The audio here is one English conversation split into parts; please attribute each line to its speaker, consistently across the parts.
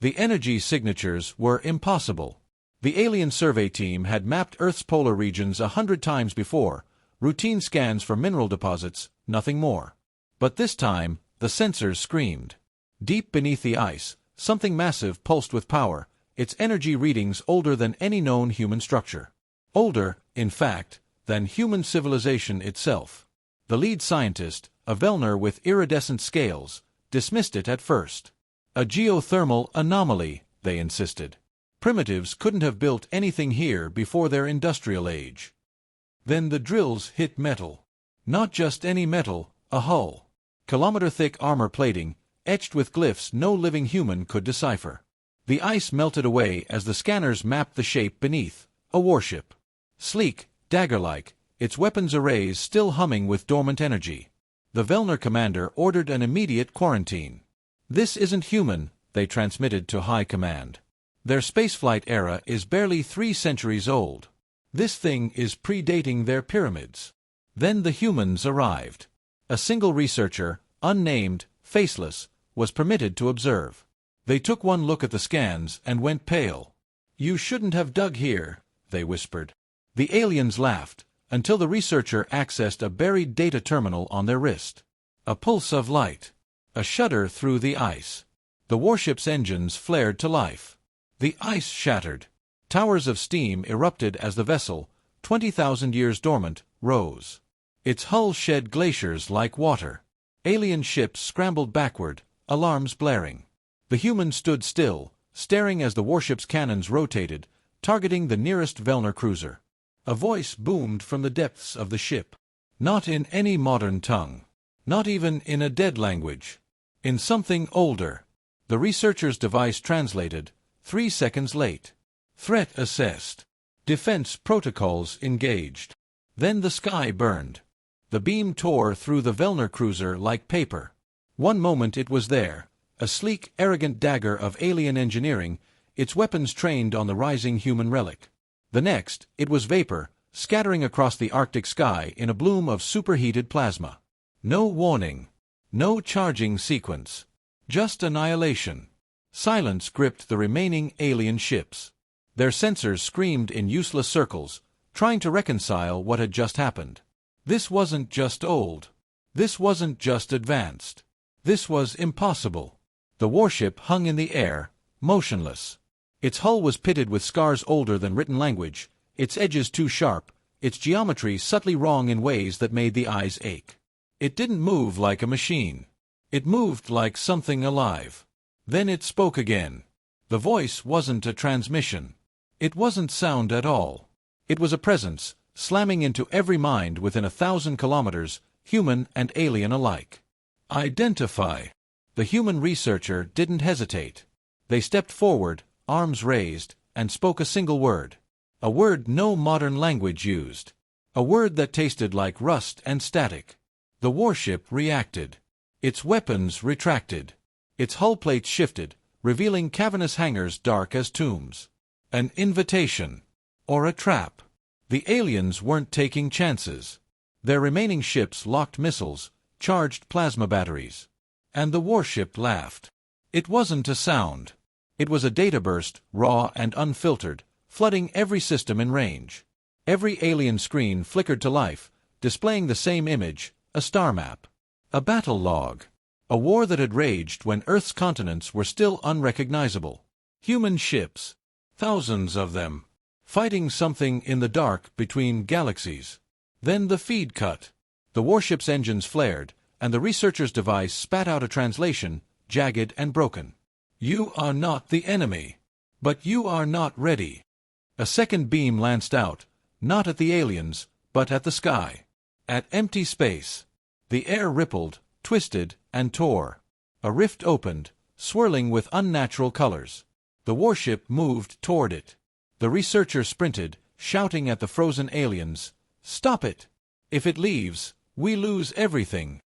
Speaker 1: The energy signatures were impossible. The alien survey team had mapped Earth's polar regions 100 times before, routine scans for mineral deposits, nothing more. But this time, the sensors screamed. Deep beneath the ice, something massive pulsed with power, its energy readings older than any known human structure. Older, in fact, than human civilization itself. The lead scientist, a Vellner with iridescent scales, dismissed it at first. A geothermal anomaly, they insisted. Primitives couldn't have built anything here before their industrial age. Then the drills hit metal. Not just any metal, a hull. Kilometer-thick armor plating, etched with glyphs no living human could decipher. The ice melted away as the scanners mapped the shape beneath, a warship. Sleek, dagger-like, its weapons arrays still humming with dormant energy. The Vellner commander ordered an immediate quarantine. "This isn't human," they transmitted to High Command. "Their spaceflight era is barely 3 centuries old. This thing is predating their pyramids." Then the humans arrived. A single researcher, unnamed, faceless, was permitted to observe. They took one look at the scans and went pale. "You shouldn't have dug here," they whispered. The aliens laughed, until the researcher accessed a buried data terminal on their wrist. A pulse of light. A shudder through the ice. The warship's engines flared to life. The ice shattered. Towers of steam erupted as the vessel, 20,000 years dormant, rose. Its hull shed glaciers like water. Alien ships scrambled backward, alarms blaring. The humans stood still, staring as the warship's cannons rotated, targeting the nearest Vellner cruiser. A voice boomed from the depths of the ship. Not in any modern tongue. Not even in a dead language. In something older. The researcher's device translated, 3 seconds late. Threat assessed. Defense protocols engaged. Then the sky burned. The beam tore through the Vellner cruiser like paper. One moment it was there, a sleek, arrogant dagger of alien engineering, its weapons trained on the rising human relic. The next, it was vapor, scattering across the Arctic sky in a bloom of superheated plasma. No warning. No charging sequence. Just annihilation. Silence gripped the remaining alien ships. Their sensors screamed in useless circles, trying to reconcile what had just happened. This wasn't just old. This wasn't just advanced. This was impossible. The warship hung in the air, motionless. Its hull was pitted with scars older than written language, its edges too sharp, its geometry subtly wrong in ways that made the eyes ache. It didn't move like a machine. It moved like something alive. Then it spoke again. The voice wasn't a transmission. It wasn't sound at all. It was a presence, slamming into every mind within 1,000 kilometers, human and alien alike. "Identify." The human researcher didn't hesitate. They stepped forward, arms raised, and spoke a single word. A word no modern language used. A word that tasted like rust and static. The warship reacted. Its weapons retracted. Its hull plates shifted, revealing cavernous hangars dark as tombs. An invitation. Or a trap. The aliens weren't taking chances. Their remaining ships locked missiles, charged plasma batteries. And the warship laughed. It wasn't a sound. It was a data burst, raw and unfiltered, flooding every system in range. Every alien screen flickered to life, displaying the same image, a star map. A battle log. A war that had raged when Earth's continents were still unrecognizable. Human ships. Thousands of them. Fighting something in the dark between galaxies. Then the feed cut. The warship's engines flared, and the researcher's device spat out a translation, jagged and broken. "You are not the enemy. But you are not ready." A second beam lanced out, not at the aliens, but at the sky. At empty space. The air rippled, twisted, and tore. A rift opened, swirling with unnatural colors. The warship moved toward it. The researcher sprinted, shouting at the frozen aliens, "Stop it! If it leaves, we lose everything."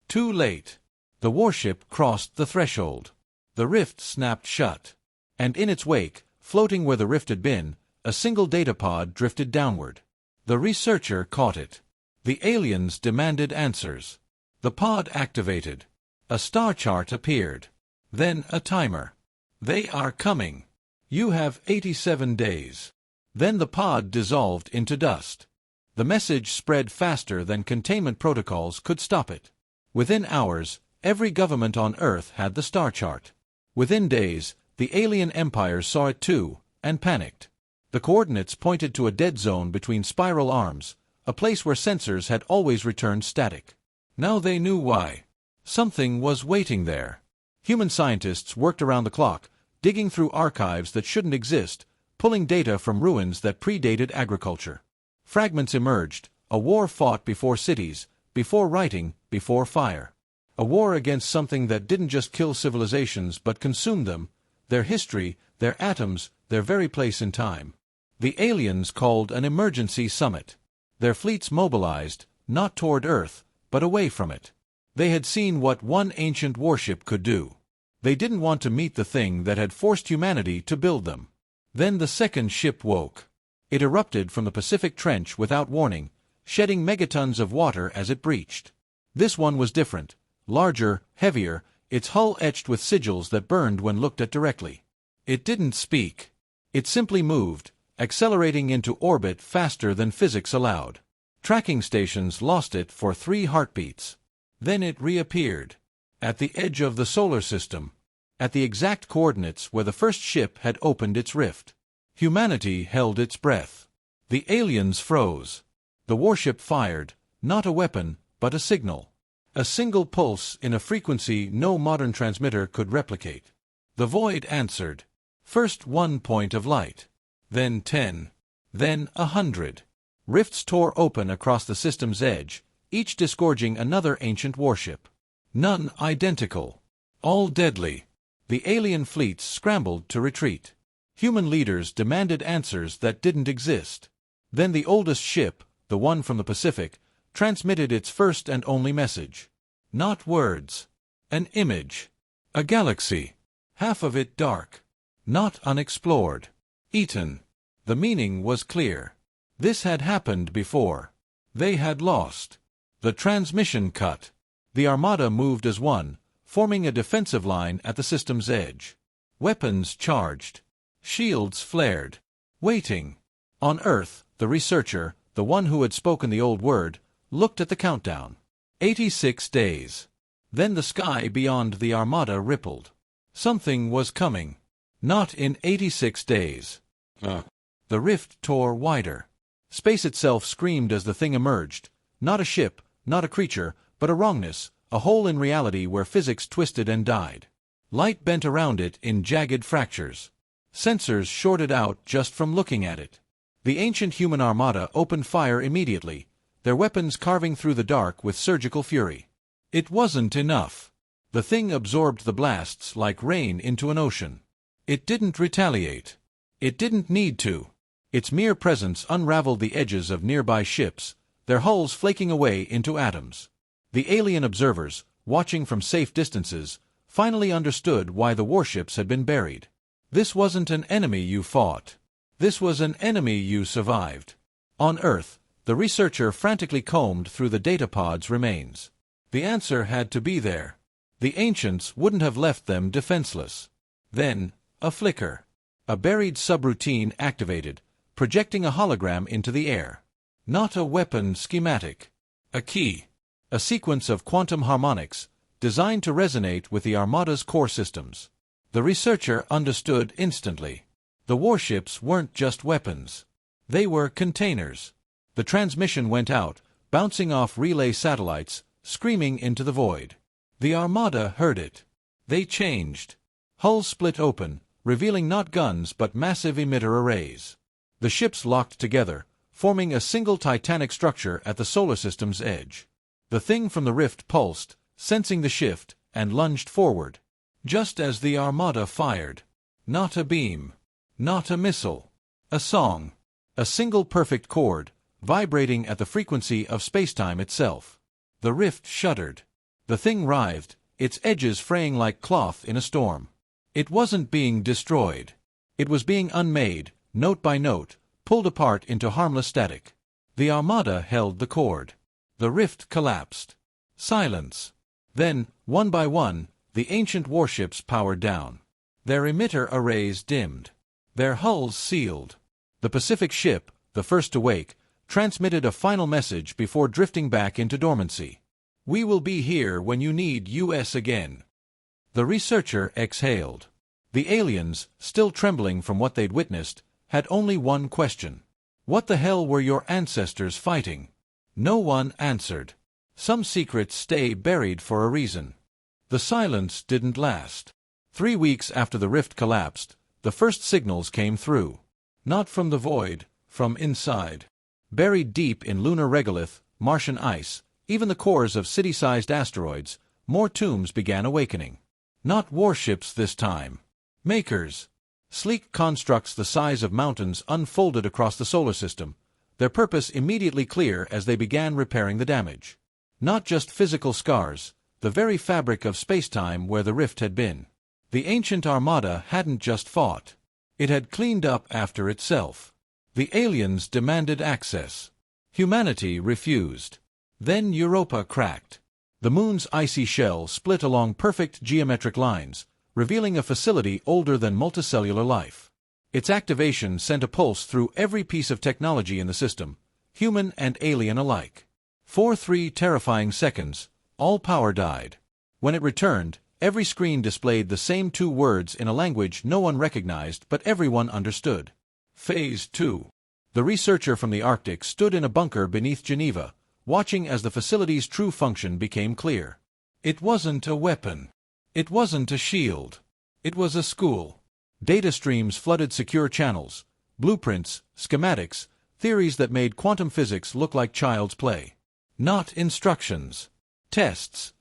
Speaker 1: Too late. The warship crossed the threshold. The rift snapped shut. And in its wake, floating where the rift had been, a single data pod drifted downward. The researcher caught it. The aliens demanded answers. The pod activated. A star chart appeared. Then a timer. They are coming. You have 87 days. Then the pod dissolved into dust. The message spread faster than containment protocols could stop it. Within hours, every government on Earth had the star chart. Within days, the alien empires saw it too, and panicked. The coordinates pointed to a dead zone between spiral arms, a place where sensors had always returned static. Now they knew why. Something was waiting there. Human scientists worked around the clock, digging through archives that shouldn't exist, pulling data from ruins that predated agriculture. Fragments emerged, a war fought before cities, before writing, before fire. A war against something that didn't just kill civilizations but consumed them, their history, their atoms, their very place in time. The aliens called an emergency summit. Their fleets mobilized, not toward Earth, but away from it. They had seen what one ancient warship could do. They didn't want to meet the thing that had forced humanity to build them. Then the second ship woke. It erupted from the Pacific Trench without warning, shedding megatons of water as it breached. This one was different, larger, heavier, its hull etched with sigils that burned when looked at directly. It didn't speak. It simply moved, accelerating into orbit faster than physics allowed. Tracking stations lost it for 3 heartbeats. Then it reappeared. At the edge of the solar system. At the exact coordinates where the first ship had opened its rift. Humanity held its breath. The aliens froze. The warship fired, not a weapon, but a signal. A single pulse in a frequency no modern transmitter could replicate. The void answered. First 1 point of light. Then 10. Then 100. Rifts tore open across the system's edge, each disgorging another ancient warship. None identical. All deadly. The alien fleets scrambled to retreat. Human leaders demanded answers that didn't exist. Then the oldest ship, the one from the Pacific, transmitted its first and only message. Not words. An image. A galaxy. Half of it dark. Not unexplored. Eaten. The meaning was clear. This had happened before. They had lost. The transmission cut. The Armada moved as one, forming a defensive line at the system's edge. Weapons charged. Shields flared. Waiting. On Earth, the researcher, the one who had spoken the old word, looked at the countdown. 86 days. Then the sky beyond the Armada rippled. Something was coming. Not in 86 days. The rift tore wider. Space itself screamed as the thing emerged. Not a ship, not a creature, but a wrongness, a hole in reality where physics twisted and died. Light bent around it in jagged fractures. Sensors shorted out just from looking at it. The ancient human armada opened fire immediately, their weapons carving through the dark with surgical fury. It wasn't enough. The thing absorbed the blasts like rain into an ocean. It didn't retaliate. It didn't need to. Its mere presence unraveled the edges of nearby ships, their hulls flaking away into atoms. The alien observers, watching from safe distances, finally understood why the warships had been buried. This wasn't an enemy you fought. This was an enemy you survived. On Earth, the researcher frantically combed through the datapod's remains. The answer had to be there. The ancients wouldn't have left them defenseless. Then, a flicker. A buried subroutine activated, projecting a hologram into the air. Not a weapon schematic. A key. A sequence of quantum harmonics, designed to resonate with the Armada's core systems. The researcher understood instantly. The warships weren't just weapons. They were containers. The transmission went out, bouncing off relay satellites, screaming into the void. The Armada heard it. They changed. Hulls split open, revealing not guns but massive emitter arrays. The ships locked together, forming a single titanic structure at the solar system's edge. The thing from the rift pulsed, sensing the shift, and lunged forward. Just as the Armada fired. Not a beam. Not a missile. A song. A single perfect chord, vibrating at the frequency of spacetime itself. The rift shuddered. The thing writhed, its edges fraying like cloth in a storm. It wasn't being destroyed. It was being unmade, note by note, pulled apart into harmless static. The Armada held the cord. The rift collapsed. Silence. Then, one by one, the ancient warships powered down. Their emitter arrays dimmed. Their hulls sealed. The Pacific ship, the first to wake, transmitted a final message before drifting back into dormancy. "We will be here when you need us again." The researcher exhaled. The aliens, still trembling from what they'd witnessed, had only one question. "What the hell were your ancestors fighting?" No one answered. Some secrets stay buried for a reason. The silence didn't last. 3 weeks after the rift collapsed, the first signals came through. Not from the void, from inside. Buried deep in lunar regolith, Martian ice, even the cores of city-sized asteroids, more tombs began awakening. Not warships this time. Makers. Sleek constructs the size of mountains unfolded across the solar system, their purpose immediately clear as they began repairing the damage. Not just physical scars, the very fabric of spacetime where the rift had been. The ancient armada hadn't just fought. It had cleaned up after itself. The aliens demanded access. Humanity refused. Then Europa cracked. The moon's icy shell split along perfect geometric lines, revealing a facility older than multicellular life. Its activation sent a pulse through every piece of technology in the system, human and alien alike. For 3 terrifying seconds, all power died. When it returned, every screen displayed the same 2 words in a language no one recognized but everyone understood. Phase 2. The researcher from the Arctic stood in a bunker beneath Geneva, watching as the facility's true function became clear. It wasn't a weapon. It wasn't a shield. It was a school. Data streams flooded secure channels, blueprints, schematics, theories that made quantum physics look like child's play. Not instructions. Tests.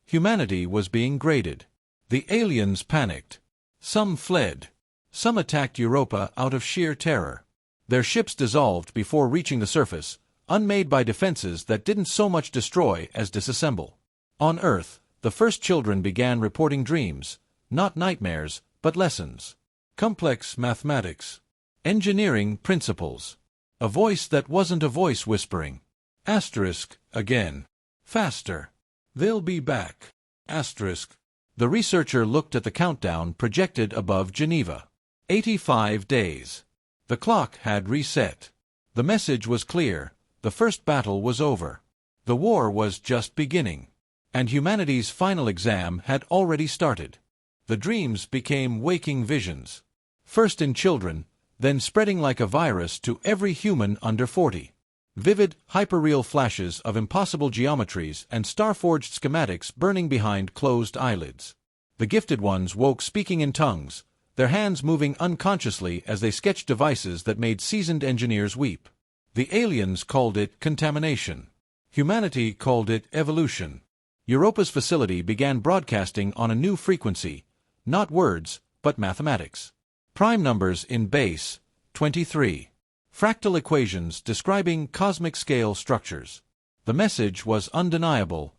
Speaker 1: Humanity was being graded. The aliens panicked. Some fled. Some attacked Europa out of sheer terror. Their ships dissolved before reaching the surface, unmade by defenses that didn't so much destroy as disassemble. On Earth, the first children began reporting dreams, not nightmares, but lessons. Complex mathematics. Engineering principles. A voice that wasn't a voice whispering. Asterisk, again. Faster. They'll be back. Asterisk. The researcher looked at the countdown projected above Geneva. 85 days. The clock had reset. The message was clear. The first battle was over. The war was just beginning. And humanity's final exam had already started. The dreams became waking visions. First in children, then spreading like a virus to every human under 40. Vivid, hyperreal flashes of impossible geometries and star-forged schematics burning behind closed eyelids. The gifted ones woke speaking in tongues, their hands moving unconsciously as they sketched devices that made seasoned engineers weep. The aliens called it contamination. Humanity called it evolution. Europa's facility began broadcasting on a new frequency, not words, but mathematics. Prime numbers in base, 23. Fractal equations describing cosmic scale structures. The message was undeniable.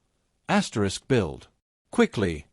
Speaker 1: Asterisk build. Quickly.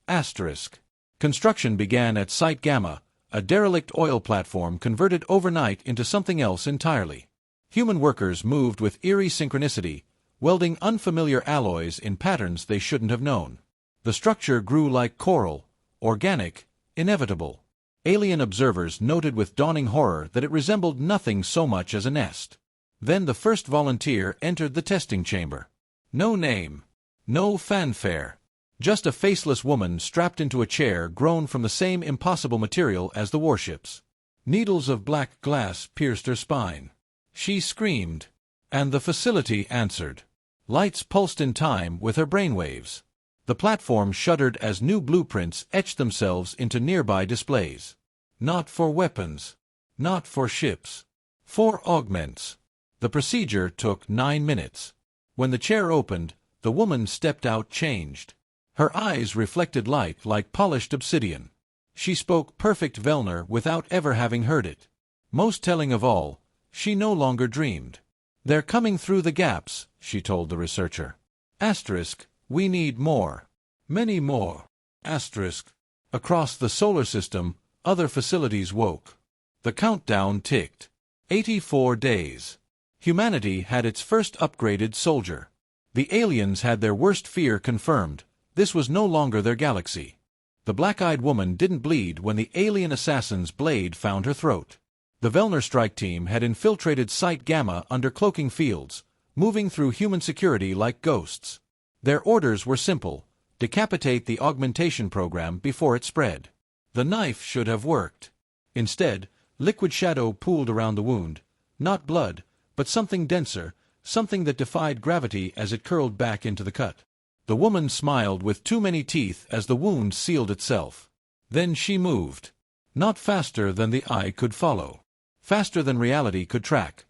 Speaker 1: Asterisk. Construction began at Site Gamma, a derelict oil platform converted overnight into something else entirely. Human workers moved with eerie synchronicity, welding unfamiliar alloys in patterns they shouldn't have known. The structure grew like coral, organic, inevitable. Alien observers noted with dawning horror that it resembled nothing so much as a nest. Then the first volunteer entered the testing chamber. No name. No fanfare. Just a faceless woman strapped into a chair grown from the same impossible material as the warships. Needles of black glass pierced her spine. She screamed. And the facility answered. Lights pulsed in time with her brainwaves. The platform shuddered as new blueprints etched themselves into nearby displays. Not for weapons. Not for ships. For augments. The procedure took 9 minutes. When the chair opened, the woman stepped out changed. Her eyes reflected light like polished obsidian. She spoke perfect Vellner without ever having heard it. Most telling of all, she no longer dreamed. They're coming through the gaps, she told the researcher. Asterisk, we need more. Many more. Asterisk. Across the solar system, other facilities woke. The countdown ticked. 84 days. Humanity had its first upgraded soldier. The aliens had their worst fear confirmed. This was no longer their galaxy. The black-eyed woman didn't bleed when the alien assassin's blade found her throat. The 𝗕𝗲𝘀 strike team had infiltrated Site Gamma under cloaking fields, moving through human security like ghosts. Their orders were simple: decapitate the augmentation program before it spread. The knife should have worked. Instead, liquid shadow pooled around the wound, not blood, but something denser, something that defied gravity as it curled back into the cut. The woman smiled with too many teeth as the wound sealed itself. Then she moved. Not faster than the eye could follow. Faster than reality could track.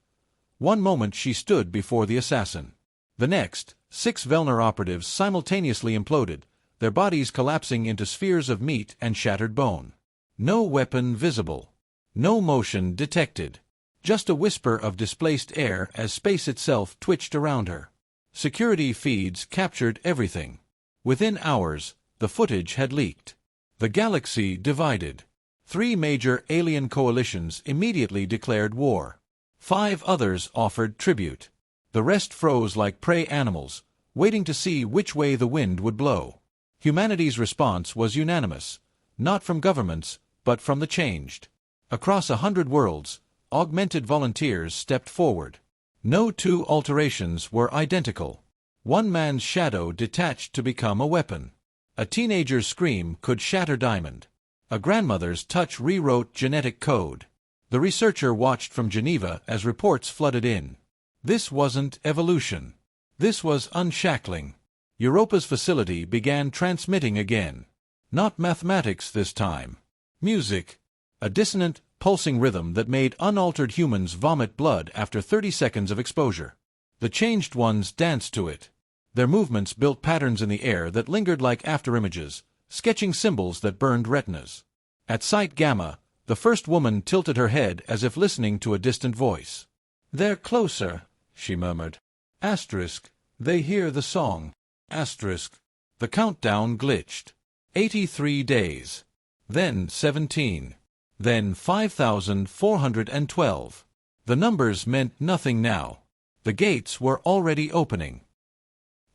Speaker 1: One moment she stood before the assassin. The next, 6 𝗕𝗲𝘀 operatives simultaneously imploded, their bodies collapsing into spheres of meat and shattered bone. No weapon visible. No motion detected. Just a whisper of displaced air as space itself twitched around her. Security feeds captured everything. Within hours, the footage had leaked. The galaxy divided. 3 major alien coalitions immediately declared war. 5 others offered tribute. The rest froze like prey animals, waiting to see which way the wind would blow. Humanity's response was unanimous, not from governments, but from the changed. Across 100 worlds, augmented volunteers stepped forward. No 2 alterations were identical. One man's shadow detached to become a weapon. A teenager's scream could shatter diamond. A grandmother's touch rewrote genetic code. The researcher watched from Geneva as reports flooded in. This wasn't evolution. This was unshackling. Europa's facility began transmitting again. Not mathematics this time. Music. A dissonant, pulsing rhythm that made unaltered humans vomit blood after 30 seconds of exposure. The changed ones danced to it. Their movements built patterns in the air that lingered like afterimages, sketching symbols that burned retinas. At Site Gamma, the first woman tilted her head as if listening to a distant voice. "They're closer," she murmured. Asterisk, they hear the song. Asterisk. The countdown glitched. 83 days. Then 17. Then 5,412. The numbers meant nothing now. The gates were already opening.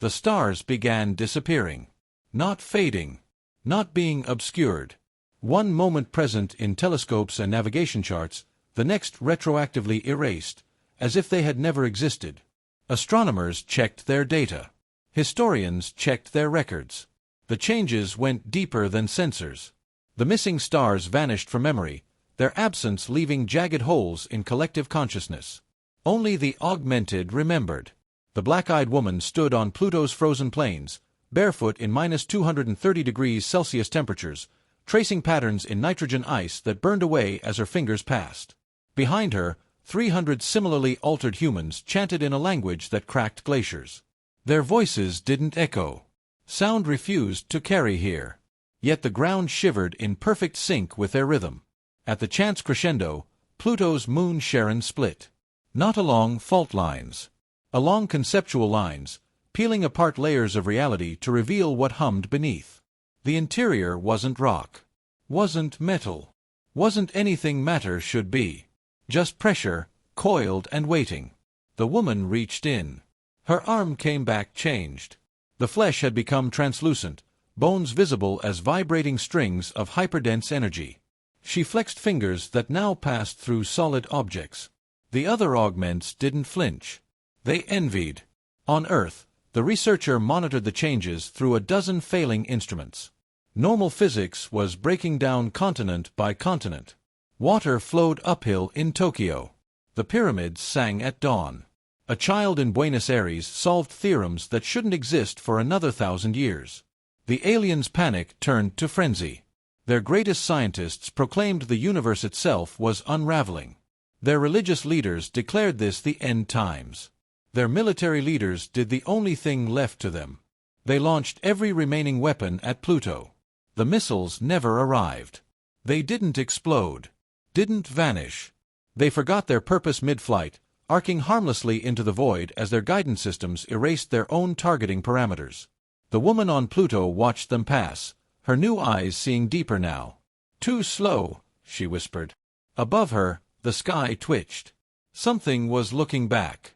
Speaker 1: The stars began disappearing. Not fading. Not being obscured. One moment present in telescopes and navigation charts, the next retroactively erased, as if they had never existed. Astronomers checked their data. Historians checked their records. The changes went deeper than sensors. The missing stars vanished from memory, their absence leaving jagged holes in collective consciousness. Only the augmented remembered. The black-eyed woman stood on Pluto's frozen plains, barefoot in -230°C temperatures, tracing patterns in nitrogen ice that burned away as her fingers passed. Behind her, 300 similarly altered humans chanted in a language that cracked glaciers. Their voices didn't echo. Sound refused to carry here. Yet the ground shivered in perfect sync with their rhythm. At the chance crescendo, Pluto's moon Charon split. Not along fault lines. Along conceptual lines, peeling apart layers of reality to reveal what hummed beneath. The interior wasn't rock. Wasn't metal. Wasn't anything matter should be. Just pressure, coiled and waiting. The woman reached in. Her arm came back changed. The flesh had become translucent, bones visible as vibrating strings of hyperdense energy. She flexed fingers that now passed through solid objects. The other augments didn't flinch. They envied. On Earth, the researcher monitored the changes through a dozen failing instruments. Normal physics was breaking down continent by continent. Water flowed uphill in Tokyo. The pyramids sang at dawn. A child in Buenos Aires solved theorems that shouldn't exist for another 1,000 years. The aliens' panic turned to frenzy. Their greatest scientists proclaimed the universe itself was unraveling. Their religious leaders declared this the end times. Their military leaders did the only thing left to them. They launched every remaining weapon at Pluto. The missiles never arrived. They didn't explode. Didn't vanish. They forgot their purpose mid-flight, arcing harmlessly into the void as their guidance systems erased their own targeting parameters. The woman on Pluto watched them pass, her new eyes seeing deeper now. "Too slow," she whispered. Above her, the sky twitched. Something was looking back.